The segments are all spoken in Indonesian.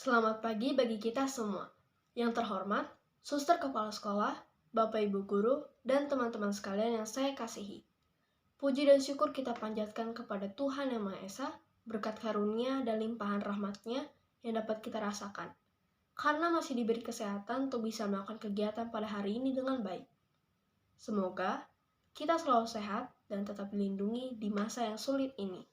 Selamat pagi bagi kita semua. Yang terhormat, Suster Kepala Sekolah, Bapak Ibu Guru, dan teman-teman sekalian yang saya kasihi. Puji dan syukur kita panjatkan kepada Tuhan Yang Maha Esa, berkat karunia dan limpahan rahmat-Nya yang dapat kita rasakan. Karena masih diberi kesehatan untuk bisa melakukan kegiatan pada hari ini dengan baik. Semoga kita selalu sehat dan tetap dilindungi di masa yang sulit ini.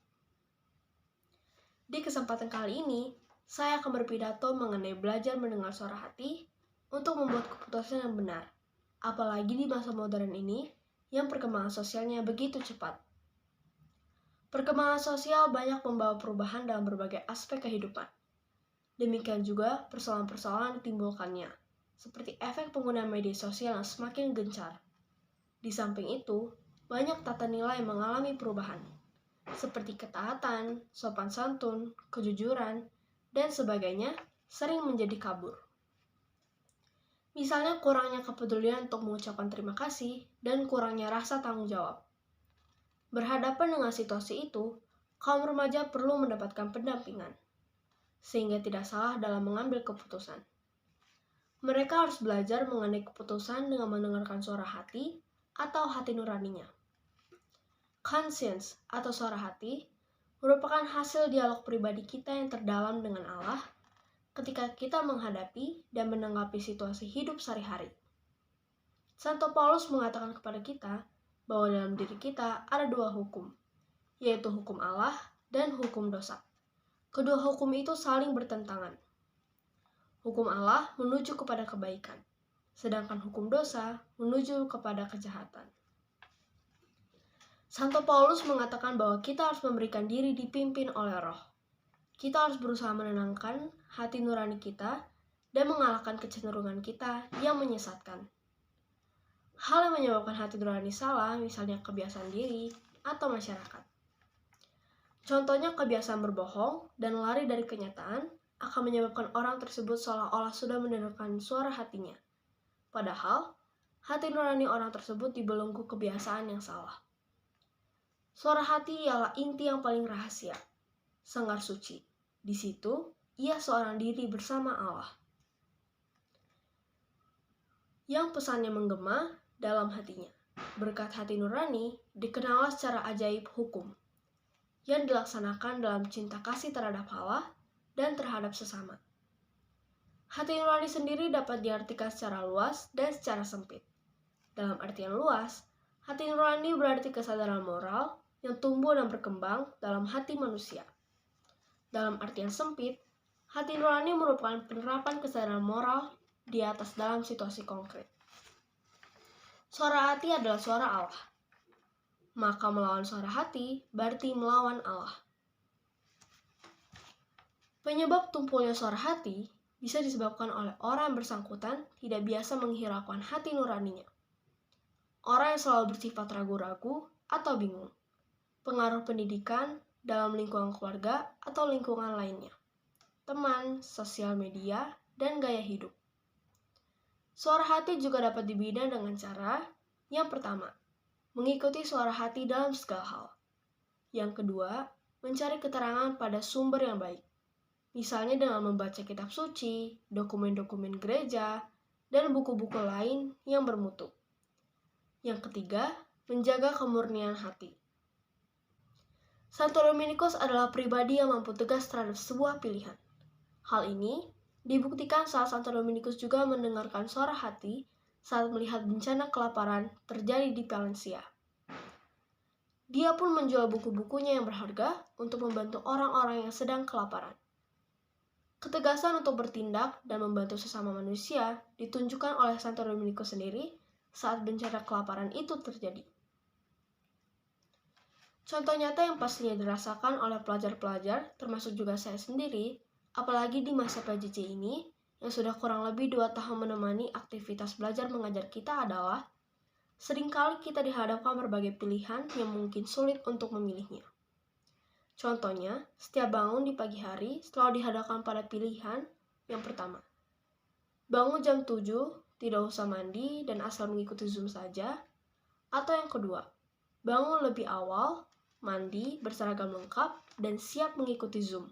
Di kesempatan kali ini, saya akan berpidato mengenai belajar mendengar suara hati untuk membuat keputusan yang benar. Apalagi di masa modern ini, yang perkembangan sosialnya begitu cepat. Perkembangan sosial banyak membawa perubahan dalam berbagai aspek kehidupan. Demikian juga persoalan-persoalan yang ditimbulkannya, seperti efek penggunaan media sosial yang semakin gencar. Di samping itu, banyak tata nilai yang mengalami perubahan, seperti ketaatan, sopan santun, kejujuran, dan sebagainya sering menjadi kabur. Misalnya kurangnya kepedulian untuk mengucapkan terima kasih dan kurangnya rasa tanggung jawab. Berhadapan dengan situasi itu, kaum remaja perlu mendapatkan pendampingan, sehingga tidak salah dalam mengambil keputusan. Mereka harus belajar mengenai keputusan dengan mendengarkan suara hati atau hati nuraninya. Conscience atau suara hati merupakan hasil dialog pribadi kita yang terdalam dengan Allah ketika kita menghadapi dan menanggapi situasi hidup sehari-hari. Santo Paulus mengatakan kepada kita bahwa dalam diri kita ada dua hukum, yaitu hukum Allah dan hukum dosa. Kedua hukum itu saling bertentangan. Hukum Allah menuju kepada kebaikan, sedangkan hukum dosa menuju kepada kejahatan. Santo Paulus mengatakan bahwa kita harus memberikan diri dipimpin oleh Roh. Kita harus berusaha menenangkan hati nurani kita dan mengalahkan kecenderungan kita yang menyesatkan. Hal yang menyebabkan hati nurani salah, misalnya kebiasaan diri atau masyarakat. Contohnya kebiasaan berbohong dan lari dari kenyataan akan menyebabkan orang tersebut seolah-olah sudah mendengarkan suara hatinya. Padahal, hati nurani orang tersebut dibelenggu kebiasaan yang salah. Suara hati ialah inti yang paling rahasia, sanggar suci. Di situ, ia seorang diri bersama Allah. Yang pesannya menggema dalam hatinya. Berkat hati nurani, dikenallah secara ajaib hukum, yang dilaksanakan dalam cinta kasih terhadap Allah dan terhadap sesama. Hati nurani sendiri dapat diartikan secara luas dan secara sempit. Dalam artian luas, hati nurani berarti kesadaran moral yang tumbuh dan berkembang dalam hati manusia. Dalam artian sempit, hati nurani merupakan penerapan kesadaran moral di atas dalam situasi konkret. Suara hati adalah suara Allah. Maka melawan suara hati berarti melawan Allah. Penyebab tumpulnya suara hati bisa disebabkan oleh orang yang bersangkutan tidak biasa menghiraukan hati nuraninya. Orang yang selalu bersifat ragu-ragu atau bingung. Pengaruh pendidikan dalam lingkungan keluarga atau lingkungan lainnya, teman, sosial media, dan gaya hidup. Suara hati juga dapat dibina dengan cara yang pertama, mengikuti suara hati dalam segala hal. Yang kedua, mencari keterangan pada sumber yang baik, misalnya dengan membaca kitab suci, dokumen-dokumen gereja, dan buku-buku lain yang bermutu. Yang ketiga, menjaga kemurnian hati. Santo Dominikus adalah pribadi yang mampu tegas terhadap sebuah pilihan. Hal ini dibuktikan saat Santo Dominikus juga mendengarkan suara hati saat melihat bencana kelaparan terjadi di Valencia. Dia pun menjual buku-bukunya yang berharga untuk membantu orang-orang yang sedang kelaparan. Ketegasan untuk bertindak dan membantu sesama manusia ditunjukkan oleh Santo Dominikus sendiri saat bencana kelaparan itu terjadi. Contoh nyata yang pastinya dirasakan oleh pelajar-pelajar, termasuk juga saya sendiri, apalagi di masa PJJ ini, yang sudah kurang lebih 2 tahun menemani aktivitas belajar mengajar kita adalah, seringkali kita dihadapkan berbagai pilihan yang mungkin sulit untuk memilihnya. Contohnya, setiap bangun di pagi hari selalu dihadapkan pada pilihan yang pertama. Bangun jam 7, tidak usah mandi dan asal mengikuti Zoom saja. Atau yang kedua, bangun lebih awal, mandi, berseragam lengkap, dan siap mengikuti Zoom.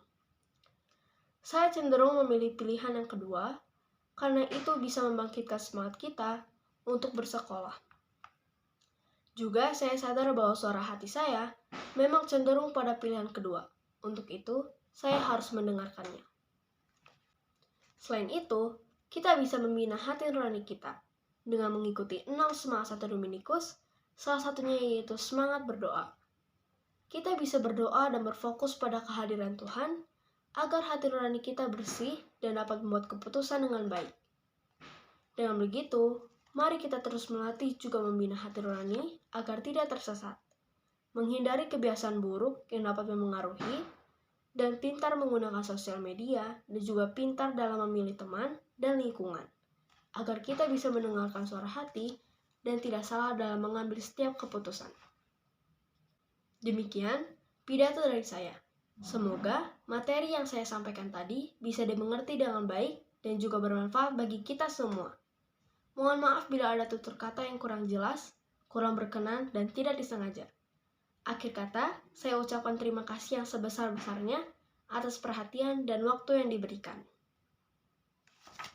saya cenderung memilih pilihan yang kedua karena itu bisa membangkitkan semangat kita untuk bersekolah. Juga saya sadar bahwa suara hati saya memang cenderung pada pilihan kedua. Untuk itu, saya harus mendengarkannya. Selain itu, kita bisa membina hati nurani kita dengan mengikuti 6 semangat 1 Dominikus, salah satunya yaitu semangat berdoa. Kita bisa berdoa dan berfokus pada kehadiran Tuhan agar hati nurani kita bersih dan dapat membuat keputusan dengan baik. Dengan begitu, mari kita terus melatih juga membina hati nurani agar tidak tersesat, menghindari kebiasaan buruk yang dapat mempengaruhi, dan pintar menggunakan sosial media dan juga pintar dalam memilih teman dan lingkungan, agar kita bisa mendengarkan suara hati dan tidak salah dalam mengambil setiap keputusan. Demikian pidato dari saya. Semoga materi yang saya sampaikan tadi bisa dimengerti dengan baik dan juga bermanfaat bagi kita semua. Mohon maaf bila ada tutur kata yang kurang jelas, kurang berkenan, dan tidak disengaja. Akhir kata, saya ucapkan terima kasih yang sebesar-besarnya atas perhatian dan waktu yang diberikan.